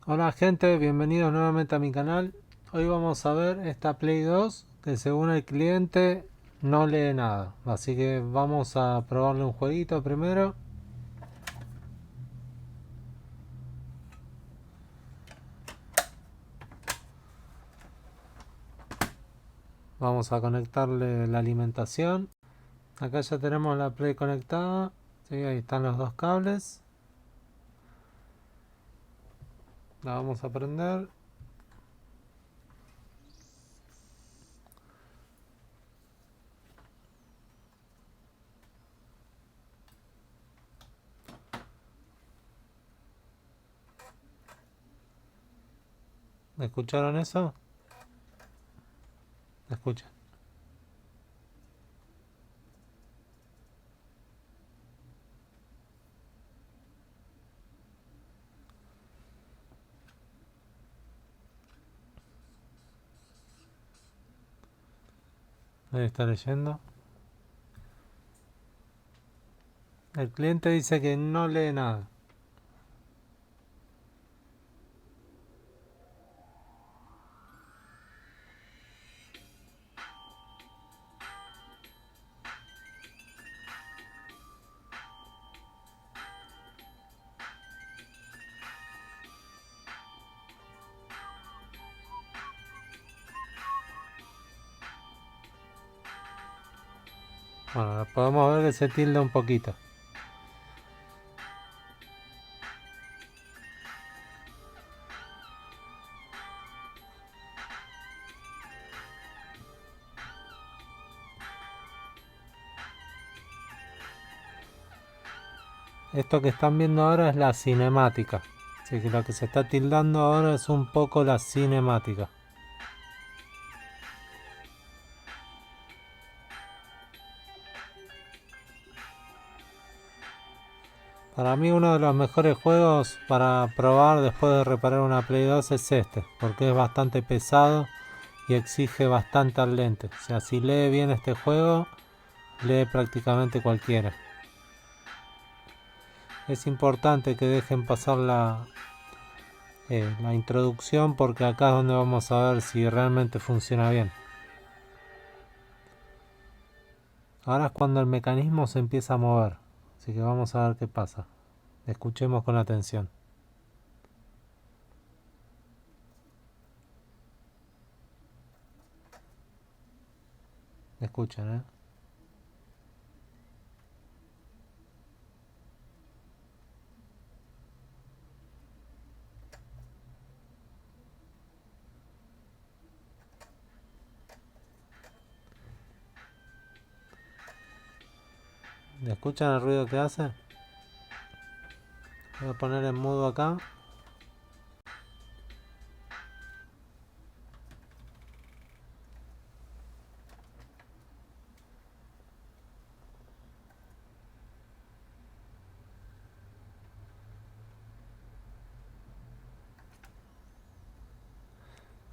Hola gente, bienvenidos nuevamente a mi canal. Hoy vamos a ver esta Play 2 que según el cliente no lee nada. Así que vamos a probarle un jueguito primero. Vamos a conectarle la alimentación. Acá ya tenemos la Play conectada. Sí, ahí están los dos cables. La vamos a prender. ¿Escucharon eso? Escuchen. Ahí está leyendo. El cliente dice que no lee nada. Bueno, podemos ver que se tilda un poquito. Esto que están viendo ahora es la cinemática. Así que lo que se está tildando ahora es un poco la cinemática. Para mí uno de los mejores juegos para probar después de reparar una Play 2 es este, porque es bastante pesado y exige bastante al lente. O sea, si lee bien este juego, lee prácticamente cualquiera. Es importante que dejen pasar la introducción porque acá es donde vamos a ver si realmente funciona bien. Ahora es cuando el mecanismo se empieza a mover, así que vamos a ver qué pasa. Escuchemos con atención. Escuchen, ¿eh? ¿Escuchan el ruido que hace? Voy a poner en mudo acá.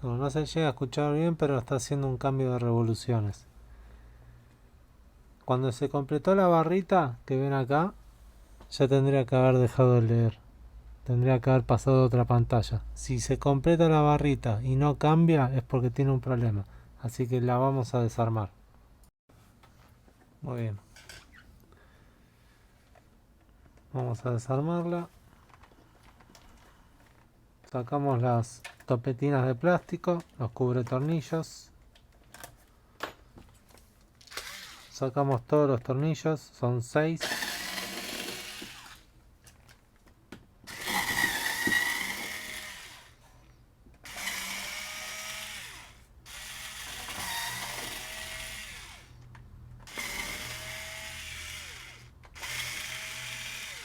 No se llega a escuchar bien, pero está haciendo un cambio de revoluciones. Cuando se completó la barrita que ven acá, ya tendría que haber dejado de leer. Tendría que haber pasado a otra pantalla. Si se completa la barrita y no cambia, es porque tiene un problema. Así que la vamos a desarmar. Muy bien. Vamos a desarmarla. Sacamos las topetinas de plástico, los cubre tornillos. Sacamos todos los tornillos, son 6.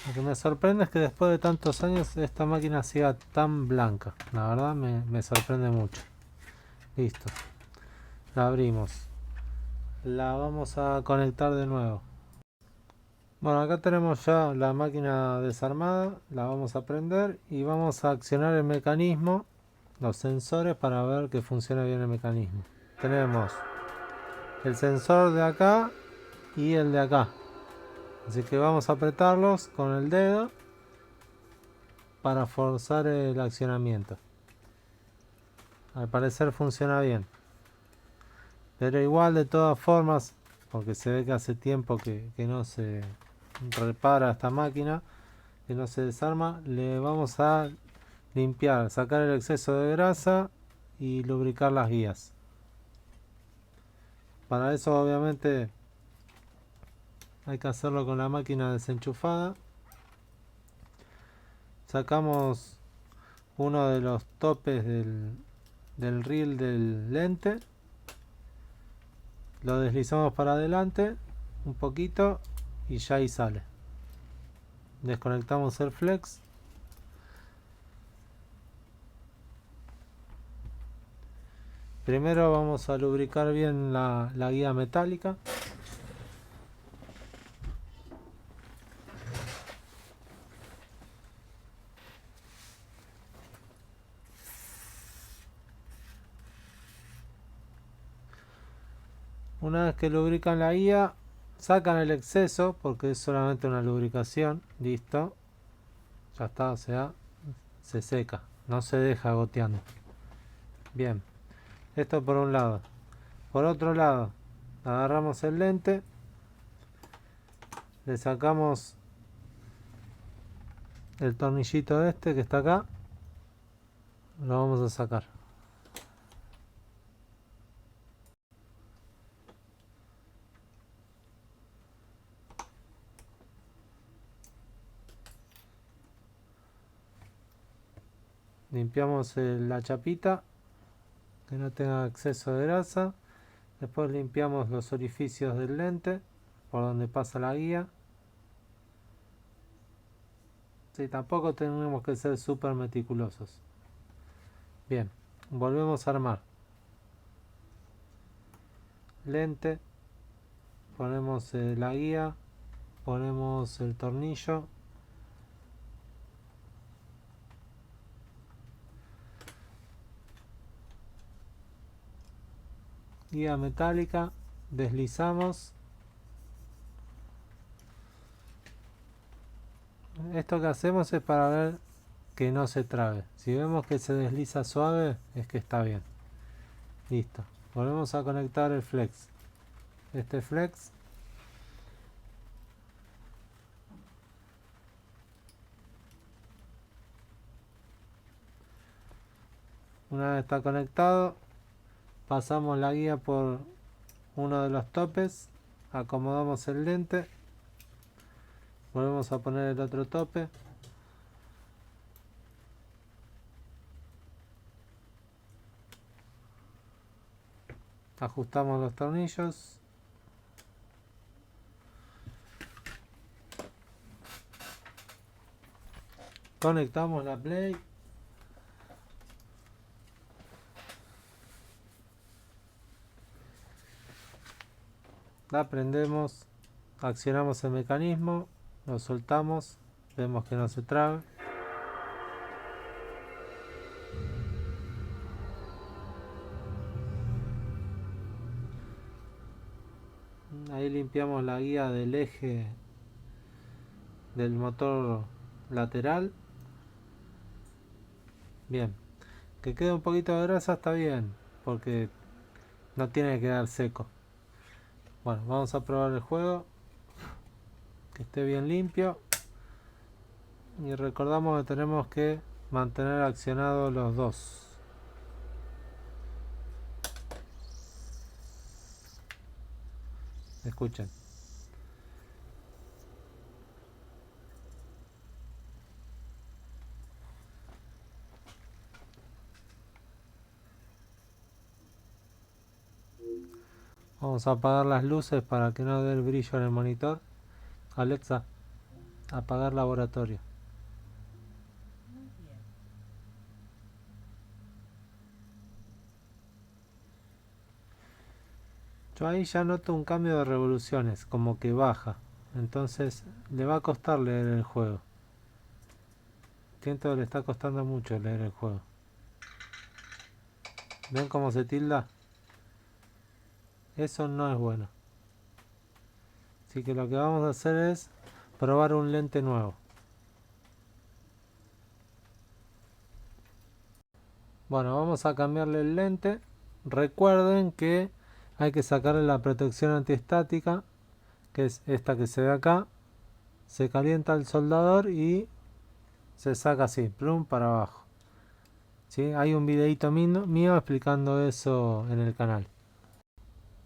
Lo que me sorprende es que después de tantos años esta máquina siga tan blanca. La verdad me sorprende mucho. Listo. La abrimos. La vamos a conectar de nuevo. Bueno, acá tenemos ya la máquina desarmada. La vamos a prender y vamos a accionar el mecanismo, los sensores para ver que funcione bien el mecanismo. Tenemos el sensor de acá y el de acá. Así que vamos a apretarlos con el dedo. para forzar el accionamiento. Al parecer funciona bien. Pero igual, de todas formas, porque se ve que hace tiempo que no se repara esta máquina, que no se desarma, le vamos a limpiar, sacar el exceso de grasa y lubricar las guías. Para eso obviamente hay que hacerlo con la máquina desenchufada. Sacamos uno de los topes del reel del lente, lo deslizamos para adelante un poquito y ya ahí sale. Desconectamos el flex. Primero vamos a lubricar bien la guía metálica. Una vez que lubrican la guía, sacan el exceso porque es solamente una lubricación. Listo. Ya está, o sea, se seca, no se deja goteando. Bien, esto por un lado. Por otro lado, agarramos el lente, le sacamos el tornillito este que está acá, lo vamos a sacar. Limpiamos la chapita, que no tenga exceso de grasa. Después limpiamos los orificios del lente, por donde pasa la guía. Sí, tampoco tenemos que ser súper meticulosos. Bien, volvemos a armar. Lente, ponemos la guía, ponemos el tornillo. Guía metálica, deslizamos. Esto que hacemos es para ver que no se trabe. Si vemos que se desliza suave, es que está bien. Listo. Volvemos a conectar el flex. Este flex una vez está conectado, pasamos la guía por uno de los topes, acomodamos el lente, volvemos a poner el otro tope, ajustamos los tornillos, conectamos la play, la prendemos, accionamos el mecanismo, lo soltamos, vemos que no se trabe. Ahí limpiamos la guía del eje del motor lateral. Bien, que quede un poquito de grasa está bien, porque no tiene que quedar seco. Bueno, vamos a probar el juego, que esté bien limpio. Y recordamos que tenemos que mantener accionados los dos. Escuchen. Vamos a apagar las luces para que no dé el brillo en el monitor. Alexa, apagar laboratorio. Yo ahí ya noto un cambio de revoluciones, como que baja. Entonces le va a costar leer el juego. Siento que le está costando mucho leer el juego. ¿Ven cómo se tilda? Eso no es bueno. Así que lo que vamos a hacer es probar un lente nuevo. Bueno, vamos a cambiarle el lente. Recuerden que hay que sacarle la protección antiestática, que es esta que se ve acá. Se calienta el soldador y se saca así, plum, para abajo. ¿Sí? Hay un videito mío explicando eso en el canal.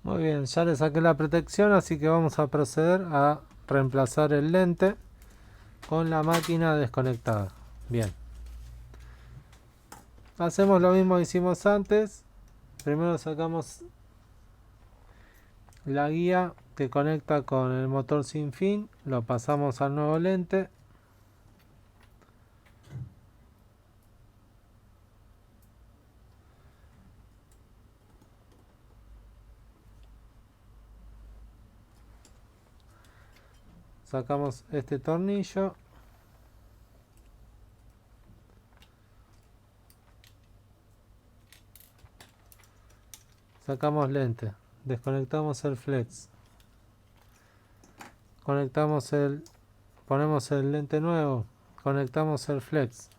Muy bien, ya le saqué la protección, así que vamos a proceder a reemplazar el lente con la máquina desconectada. Bien, hacemos lo mismo que hicimos antes. Primero sacamos la guía que conecta con el motor sin fin, lo pasamos al nuevo lente. Sacamos este tornillo. Sacamos lente. Desconectamos el flex. Conectamos ponemos el lente nuevo. Conectamos el flex.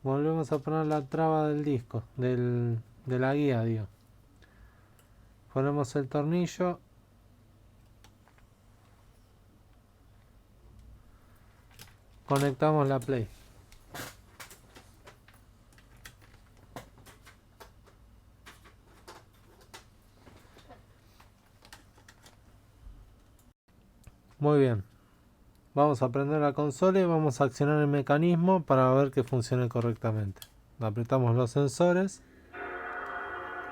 Volvemos a poner la traba del disco, de la guía, digo. Ponemos el tornillo. Conectamos la play. Muy bien. Vamos a prender la consola y vamos a accionar el mecanismo para ver que funcione correctamente. Apretamos los sensores.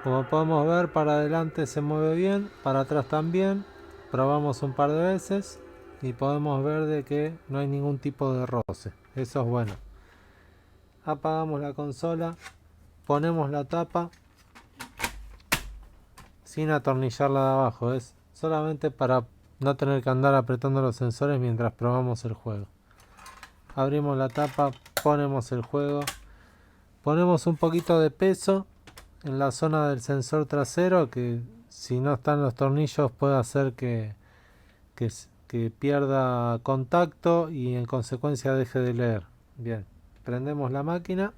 Como podemos ver, para adelante se mueve bien, para atrás también. Probamos un par de veces y podemos ver de que no hay ningún tipo de roce. Eso es bueno. Apagamos la consola, ponemos la tapa sin atornillarla de abajo. Es solamente para no tener que andar apretando los sensores mientras probamos el juego. Abrimos la tapa, ponemos el juego, ponemos un poquito de peso en la zona del sensor trasero, que si no están los tornillos puede hacer que pierda contacto y en consecuencia deje de leer. Bien, prendemos la máquina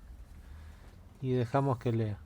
y dejamos que lea.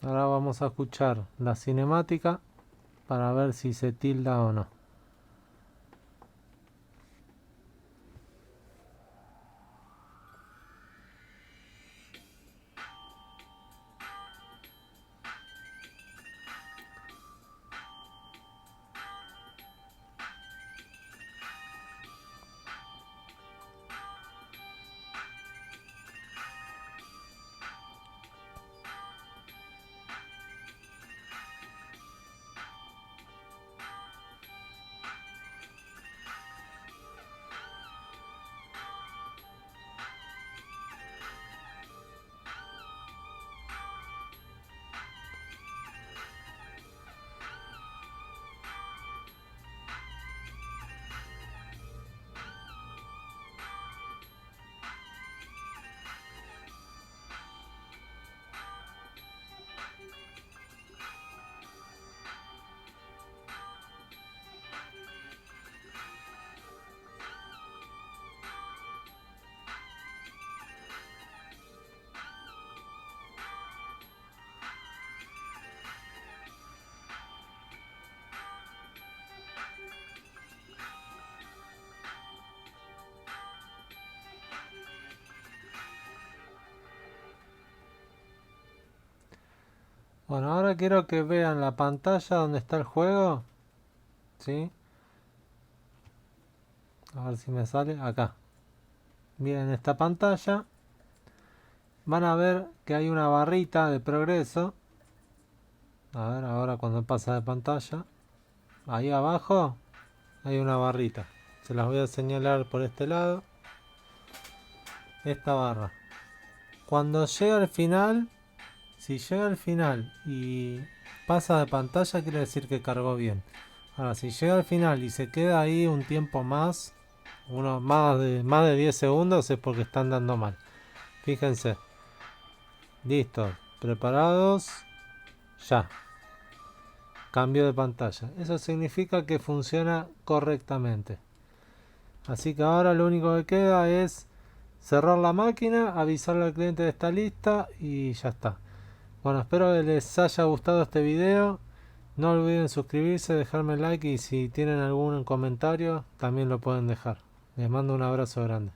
Ahora vamos a escuchar la cinemática para ver si se tilda o no. Bueno, ahora quiero que vean la pantalla donde está el juego. ¿Sí? A ver si me sale. Acá. Miren esta pantalla. Van a ver que hay una barrita de progreso. A ver, ahora cuando pasa de pantalla. Ahí abajo hay una barrita. Se las voy a señalar por este lado. Esta barra. Cuando llega al final, si llega al final y pasa de pantalla, quiere decir que cargó bien. Ahora, si llega al final y se queda ahí un tiempo más, más de 10 segundos, es porque están dando mal. Fíjense. Listo. Preparados. Ya. Cambio de pantalla. Eso significa que funciona correctamente. Así que ahora lo único que queda es cerrar la máquina, avisarle al cliente de esta lista y ya está. Bueno, espero que les haya gustado este video. No olviden suscribirse, dejarme like y si tienen algún comentario también lo pueden dejar. Les mando un abrazo grande.